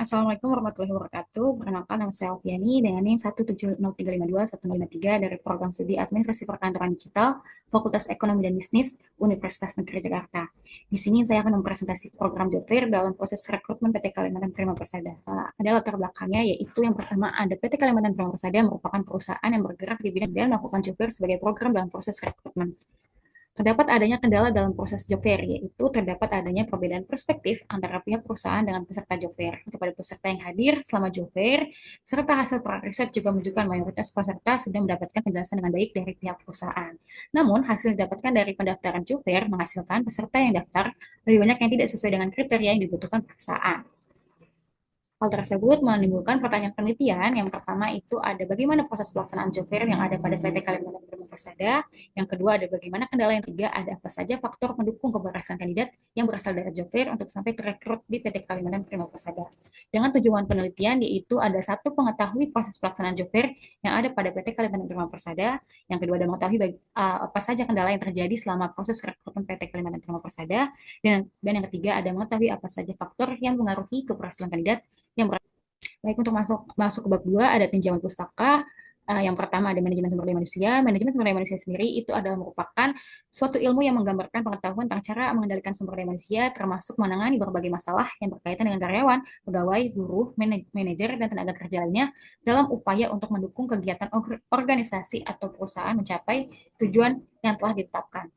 Assalamualaikum warahmatullahi wabarakatuh. Perkenalkan, nama saya Alfiani dengan NIM 170352153 dari Program Studi Administrasi Perkantoran Digital, Fakultas Ekonomi dan Bisnis, Universitas Negeri Jakarta. Di sini saya akan mempresentasi program job fair dalam proses rekrutmen PT Kalimantan Prima Persada. Ada latar belakangnya, yaitu yang pertama ada PT Kalimantan Prima Persada merupakan perusahaan yang bergerak di bidang dan melakukan job fair sebagai program dalam proses rekrutmen. Terdapat adanya kendala dalam proses job fair, yaitu terdapat adanya perbedaan perspektif antara pihak perusahaan dengan peserta job fair. Kepada peserta yang hadir selama job fair, serta hasil riset juga menunjukkan mayoritas peserta sudah mendapatkan penjelasan dengan baik dari pihak perusahaan. Namun, hasil didapatkan dari pendaftaran job fair menghasilkan peserta yang daftar lebih banyak yang tidak sesuai dengan kriteria yang dibutuhkan perusahaan. Hal tersebut menimbulkan pertanyaan penelitian. Yang pertama itu ada bagaimana proses pelaksanaan job fair yang ada pada PT Kalimantan Prima Persada. Yang kedua ada bagaimana kendala. Yang ketiga ada apa saja faktor pendukung keberhasilan kandidat yang berasal dari job fair untuk sampai terekrut di PT Kalimantan Prima Persada. Dengan tujuan penelitian yaitu ada satu, mengetahui proses pelaksanaan job fair yang ada pada PT Kalimantan Prima Persada. Yang kedua ada mengetahui apa saja kendala yang terjadi selama proses rekrutmen PT Kalimantan Prima Persada. Dan yang ketiga ada mengetahui apa saja faktor yang mengaruhi keberhasilan kandidat yang baik. Untuk masuk masuk ke bab 2 ada tinjauan pustaka. Yang pertama ada manajemen sumber daya manusia. Manajemen sumber daya manusia sendiri itu adalah merupakan suatu ilmu yang menggambarkan pengetahuan tentang cara mengendalikan sumber daya manusia, termasuk menangani berbagai masalah yang berkaitan dengan karyawan, pegawai, buruh, manajer, dan tenaga kerja lainnya dalam upaya untuk mendukung kegiatan organisasi atau perusahaan mencapai tujuan yang telah ditetapkan.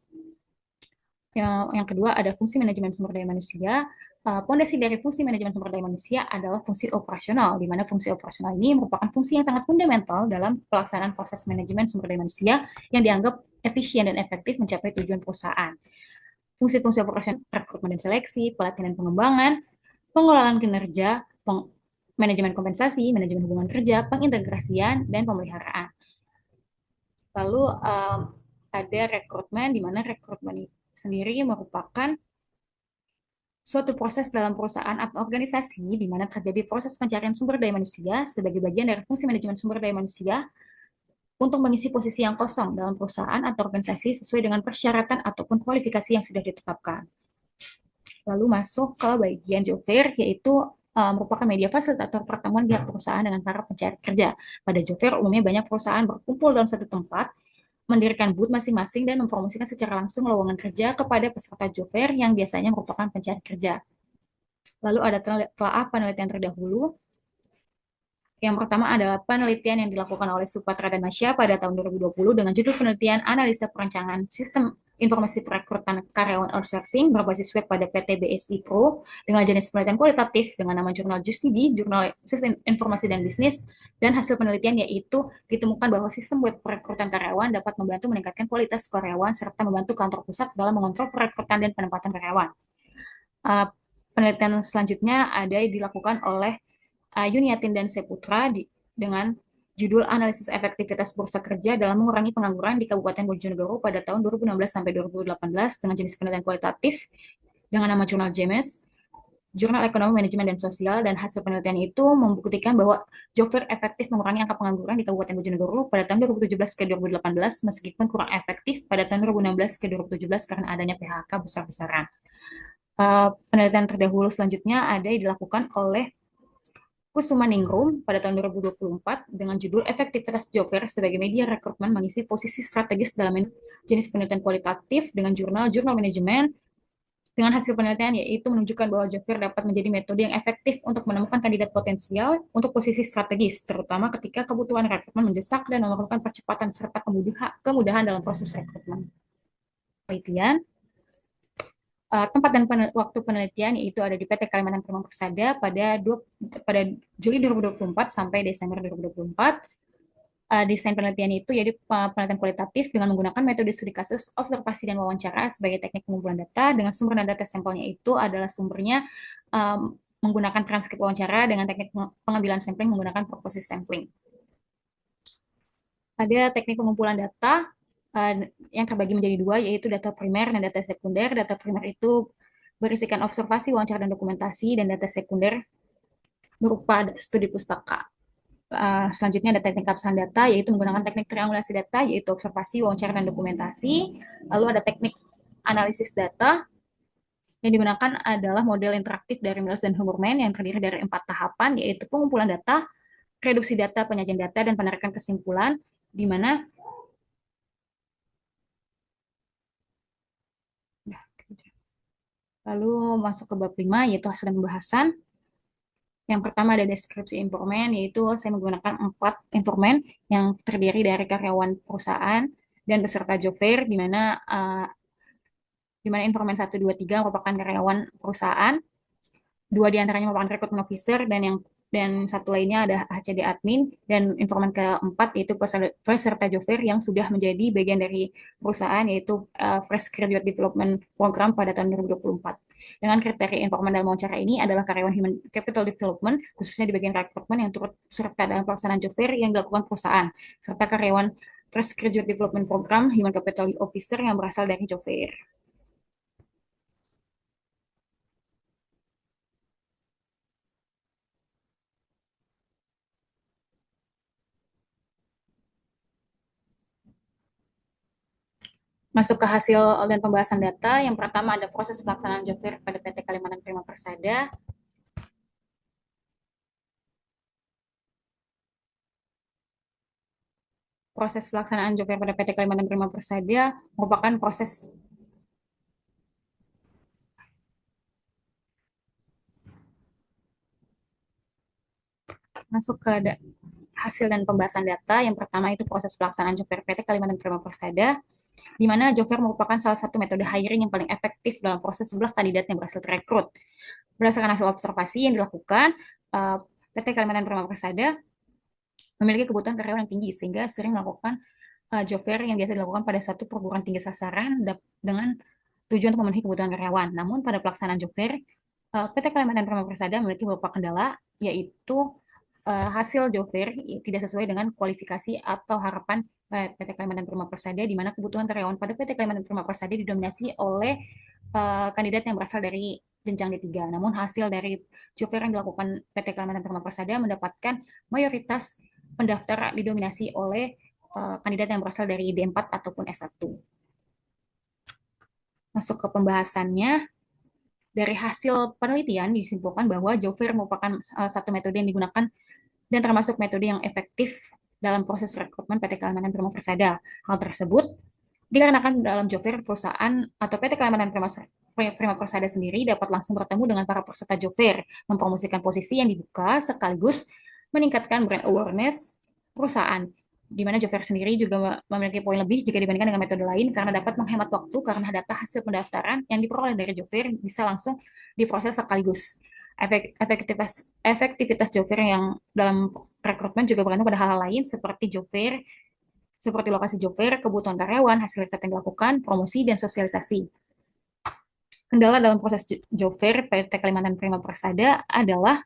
Yang kedua ada fungsi manajemen sumber daya manusia. Pondasi dari fungsi manajemen sumber daya manusia adalah fungsi operasional, di mana fungsi operasional ini merupakan fungsi yang sangat fundamental dalam pelaksanaan proses manajemen sumber daya manusia yang dianggap efisien dan efektif mencapai tujuan perusahaan. Fungsi-fungsi operasional rekrutmen dan seleksi, pelatihan dan pengembangan, pengelolaan kinerja, manajemen kompensasi, manajemen hubungan kerja, pengintegrasian, dan pemeliharaan. Lalu ada rekrutmen, di mana rekrutmen sendiri merupakan suatu proses dalam perusahaan atau organisasi di mana terjadi proses pencarian sumber daya manusia sebagai bagian dari fungsi manajemen sumber daya manusia untuk mengisi posisi yang kosong dalam perusahaan atau organisasi sesuai dengan persyaratan ataupun kualifikasi yang sudah ditetapkan. Lalu masuk ke bagian job fair, yaitu merupakan media fasilitator pertemuan pihak perusahaan dengan para pencari kerja. Pada job fair, umumnya banyak perusahaan berkumpul dalam satu tempat, mendirikan booth masing-masing dan mempromosikan secara langsung lowongan kerja kepada peserta job fair yang biasanya merupakan pencari kerja. Lalu ada telah penelitian terdahulu. Yang pertama adalah penelitian yang dilakukan oleh Supatra dan Masya pada tahun 2020 dengan judul penelitian analisa perencanaan sistem informasi perekrutan karyawan outsourcing berbasis web pada PT BSI Pro dengan jenis penelitian kualitatif dengan nama jurnal JUSIDI, Jurnal Sistem Informasi dan Bisnis, dan hasil penelitian yaitu ditemukan bahwa sistem web perekrutan karyawan dapat membantu meningkatkan kualitas karyawan serta membantu kantor pusat dalam mengontrol perekrutan dan penempatan karyawan. Penelitian selanjutnya ada dilakukan oleh Yuniatin dan Seputra dengan judul analisis efektivitas bursa kerja dalam mengurangi pengangguran di Kabupaten Bojonegoro pada tahun 2016 sampai 2018 dengan jenis penelitian kualitatif dengan nama jurnal JEMES, Jurnal Ekonomi Manajemen dan Sosial, dan hasil penelitian itu membuktikan bahwa job fair efektif mengurangi angka pengangguran di Kabupaten Bojonegoro pada tahun 2017 ke 2018 meskipun kurang efektif pada tahun 2016 ke 2017 karena adanya PHK besar-besaran. Penelitian terdahulu selanjutnya ada yang dilakukan oleh Kusumaningrum pada tahun 2024 dengan judul Efektivitas Job Fair sebagai media rekrutmen mengisi posisi strategis dalam jenis penelitian kualitatif dengan jurnal manajemen. Dengan hasil penelitian yaitu menunjukkan bahwa job fair dapat menjadi metode yang efektif untuk menemukan kandidat potensial untuk posisi strategis, terutama ketika kebutuhan rekrutmen mendesak dan memerlukan percepatan serta kemudahan dalam proses rekrutmen. Penelitian tempat dan waktu penelitian yaitu ada di PT Kalimantan Prima Persada pada Juli 2024 sampai Desember 2024. Desain penelitian itu jadi penelitian kualitatif dengan menggunakan metode studi kasus, observasi, dan wawancara sebagai teknik pengumpulan data. Dengan sumber dan data sampelnya itu adalah sumbernya menggunakan transkrip wawancara dengan teknik pengambilan sampling menggunakan proposis sampling. Ada teknik pengumpulan data yang terbagi menjadi dua, yaitu data primer dan data sekunder. Data primer itu berisikan observasi, wawancara, dan dokumentasi, dan data sekunder berupa studi pustaka. Selanjutnya ada teknik kapsahan data, yaitu menggunakan teknik triangulasi data, yaitu observasi, wawancara, dan dokumentasi. Lalu ada teknik analisis data, Yang digunakan adalah model interaktif dari Mills dan Huberman yang terdiri dari 4 tahapan, yaitu pengumpulan data, reduksi data, penyajian data, dan penarikan kesimpulan, di mana lalu masuk ke bab 5, yaitu hasil dan pembahasan. Yang pertama ada deskripsi informan, yaitu saya menggunakan 4 informan yang terdiri dari karyawan perusahaan dan beserta job fair, di mana informan 1, 2, 3 merupakan karyawan perusahaan, 2 diantaranya merupakan recruitment officer, dan satu lainnya ada HCD admin, dan informan keempat yaitu peserta job fair yang sudah menjadi bagian dari perusahaan, yaitu Fresh Graduate Development Program pada tahun 2024. Dengan kriteria informan dalam wawancara ini adalah karyawan Human Capital Development, khususnya di bagian rekrutmen yang turut serta dalam pelaksanaan job fair yang dilakukan perusahaan, serta karyawan Fresh Graduate Development Program Human Capital Officer yang berasal dari job fair. Masuk ke hasil dan pembahasan data, yang pertama ada proses pelaksanaan job fair pada PT Kalimantan Prima Persada. Proses pelaksanaan job fair pada PT Kalimantan Prima Persada merupakan proses masuk ke hasil dan pembahasan data. Yang pertama itu proses pelaksanaan job fair PT Kalimantan Prima Persada, di mana job fair merupakan salah satu metode hiring yang paling efektif dalam proses sebelah kandidat yang berhasil terekrut. Berdasarkan hasil observasi yang dilakukan, PT Kalimantan Prima Persada memiliki kebutuhan karyawan yang tinggi sehingga sering melakukan job fair yang biasa dilakukan pada suatu perguruan tinggi sasaran dengan tujuan untuk memenuhi kebutuhan karyawan. Namun pada pelaksanaan job fair, PT Kalimantan Prima Persada memiliki beberapa kendala, yaitu hasil job fair tidak sesuai dengan kualifikasi atau harapan PT Kalimantan Prima Persada, di mana kebutuhan karyawan pada PT Kalimantan Prima Persada didominasi oleh kandidat yang berasal dari jenjang D3. Namun hasil dari job fair yang dilakukan PT Kalimantan Prima Persada mendapatkan mayoritas pendaftar didominasi oleh kandidat yang berasal dari D4 ataupun S1. Masuk ke pembahasannya, dari hasil penelitian disimpulkan bahwa job fair merupakan satu metode yang digunakan dan termasuk metode yang efektif dalam proses rekrutmen PT Kalimantan Prima Persada. Hal tersebut dikarenakan dalam job fair perusahaan atau PT Kalimantan Prima Persada sendiri dapat langsung bertemu dengan para peserta job fair, mempromosikan posisi yang dibuka sekaligus meningkatkan brand awareness perusahaan, di mana job fair sendiri juga memiliki poin lebih jika dibandingkan dengan metode lain karena dapat menghemat waktu karena data hasil pendaftaran yang diperoleh dari job fair bisa langsung diproses sekaligus. Efektivitas job fair yang dalam rekrutmen juga bergantung pada hal-hal lain seperti lokasi job fair, kebutuhan karyawan, hasil riset yang dilakukan, promosi, dan sosialisasi. Kendala dalam proses job fair PT Kalimantan Prima Persada adalah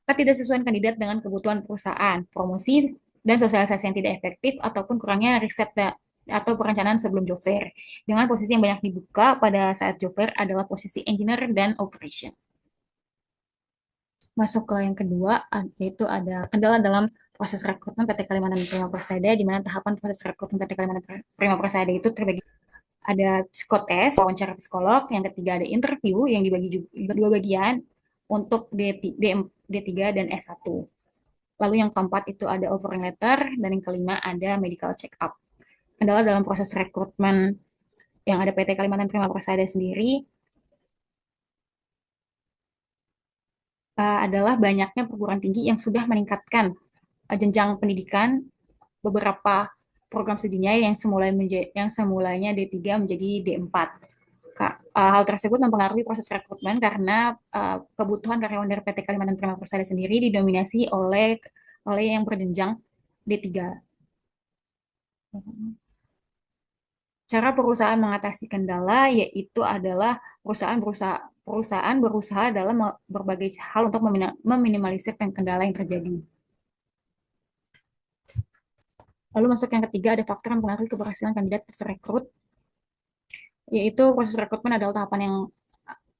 ketidaksesuaian kandidat dengan kebutuhan perusahaan, promosi dan sosialisasi yang tidak efektif, ataupun kurangnya riset atau perencanaan sebelum job fair. Dengan posisi yang banyak dibuka pada saat job fair adalah posisi engineer dan operation. Masuk ke yang kedua, yaitu ada kendala dalam proses rekrutmen PT Kalimantan Prima Persada, di mana tahapan proses rekrutmen PT Kalimantan Prima Persada itu terbagi ada psikotes, wawancara psikolog, yang ketiga ada interview yang dibagi juga dua bagian untuk D3 dan S1. Lalu yang keempat itu ada offering letter, dan yang kelima ada medical check up. Kendala dalam proses rekrutmen yang ada PT Kalimantan Prima Persada sendiri adalah banyaknya perguruan tinggi yang sudah meningkatkan jenjang pendidikan beberapa program studinya yang semulanya D3 menjadi D4. Hal tersebut mempengaruhi proses rekrutmen karena kebutuhan karyawan dari PT Kalimantan Prima Persada sendiri didominasi oleh yang berjenjang D3. Cara perusahaan mengatasi kendala yaitu adalah perusahaan berusaha dalam berbagai hal untuk meminimalisir kendala yang terjadi. Lalu masuk yang ketiga, ada faktor yang mempengaruhi keberhasilan kandidat terrekrut, yaitu proses rekrutmen adalah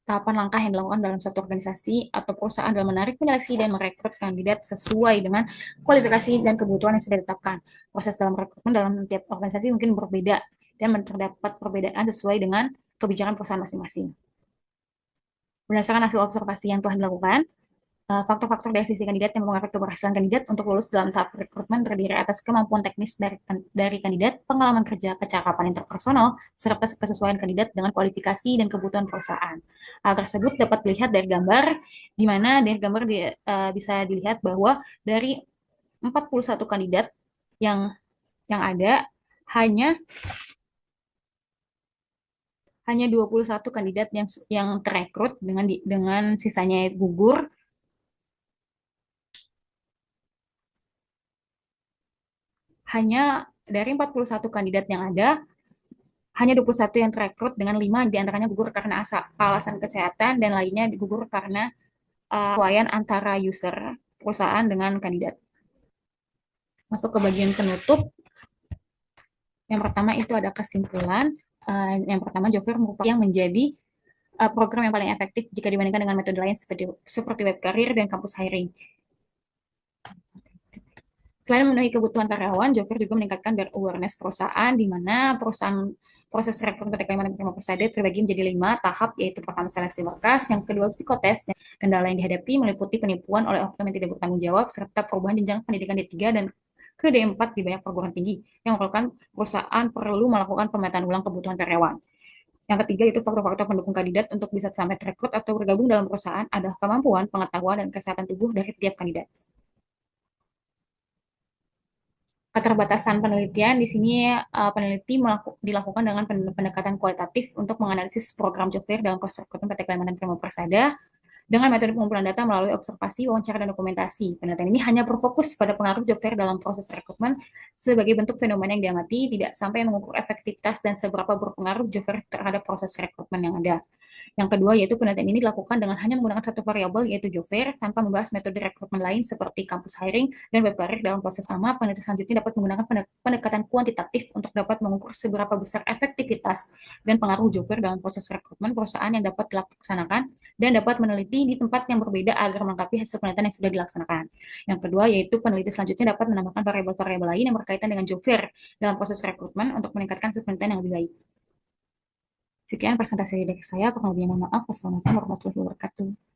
tahapan langkah yang dilakukan dalam suatu organisasi atau perusahaan dalam menarik, menyeleksi, dan merekrut kandidat sesuai dengan kualifikasi dan kebutuhan yang sudah ditetapkan. Proses dalam rekrutmen dalam tiap organisasi mungkin berbeda dan terdapat perbedaan sesuai dengan kebijakan perusahaan masing-masing. Berdasarkan hasil observasi yang telah dilakukan, faktor-faktor dari sisi kandidat yang mempengaruhi keberhasilan kandidat untuk lulus dalam tahap rekrutmen terdiri atas kemampuan teknis dari kandidat, pengalaman kerja, kecakapan interpersonal, serta kesesuaian kandidat dengan kualifikasi dan kebutuhan perusahaan. Hal tersebut dapat dilihat dari gambar, di mana dari gambar bisa dilihat bahwa dari 41 kandidat yang ada hanya hanya 21 kandidat yang terekrut dengan sisanya gugur. Hanya dari 41 kandidat yang ada, hanya 21 yang terekrut dengan 5 diantaranya gugur karena alasan kesehatan dan lainnya gugur karena kesesuaian antara user perusahaan dengan kandidat. Masuk ke bagian penutup. Yang pertama itu ada kesimpulan. Yang pertama, job fair merupakan yang menjadi program yang paling efektif jika dibandingkan dengan metode lain seperti web career dan kampus hiring. Selain memenuhi kebutuhan karyawan, job fair juga meningkatkan awareness perusahaan, di mana proses rekrutmen PT Kalimantan Prima Persada terbagi menjadi 5 tahap, yaitu pertama seleksi berkas, yang kedua psikotes, kendala yang dihadapi meliputi penipuan oleh oknum yang tidak bertanggung jawab, serta perubahan jenjang pendidikan D3 dan ke D4 di banyak perguruan tinggi, yang merupakan perusahaan perlu melakukan pemetaan ulang kebutuhan karyawan. Yang ketiga itu faktor-faktor pendukung kandidat untuk bisa sampai rekrut atau bergabung dalam perusahaan adalah kemampuan, pengetahuan, dan kesehatan tubuh dari tiap kandidat. Keterbatasan penelitian di sini peneliti dilakukan dengan pendekatan kualitatif untuk menganalisis program job fair dalam proses rekrutmen PT Kalimantan Prima Persada dengan metode pengumpulan data melalui observasi, wawancara, dan dokumentasi. Penelitian ini hanya berfokus pada pengaruh job fair dalam proses rekrutmen sebagai bentuk fenomena yang diamati, tidak sampai mengukur efektivitas dan seberapa berpengaruh job fair terhadap proses rekrutmen yang ada. Yang kedua, yaitu penelitian ini dilakukan dengan hanya menggunakan satu variabel, yaitu job fair, tanpa membahas metode rekrutmen lain seperti kampus hiring dan web career. Dalam proses sama, peneliti selanjutnya dapat menggunakan pendekatan kuantitatif untuk dapat mengukur seberapa besar efektivitas dan pengaruh job fair dalam proses rekrutmen perusahaan yang dapat dilaksanakan dan dapat meneliti di tempat yang berbeda agar melengkapi hasil penelitian yang sudah dilaksanakan. Yang kedua, yaitu peneliti selanjutnya dapat menambahkan variabel-variabel lain yang berkaitan dengan job fair dalam proses rekrutmen untuk meningkatkan hasil penelitian yang lebih baik. Sekian presentasi dari saya. Kurang lebihnya mohon maaf. Wassalamualaikum warahmatullahi wabarakatuh.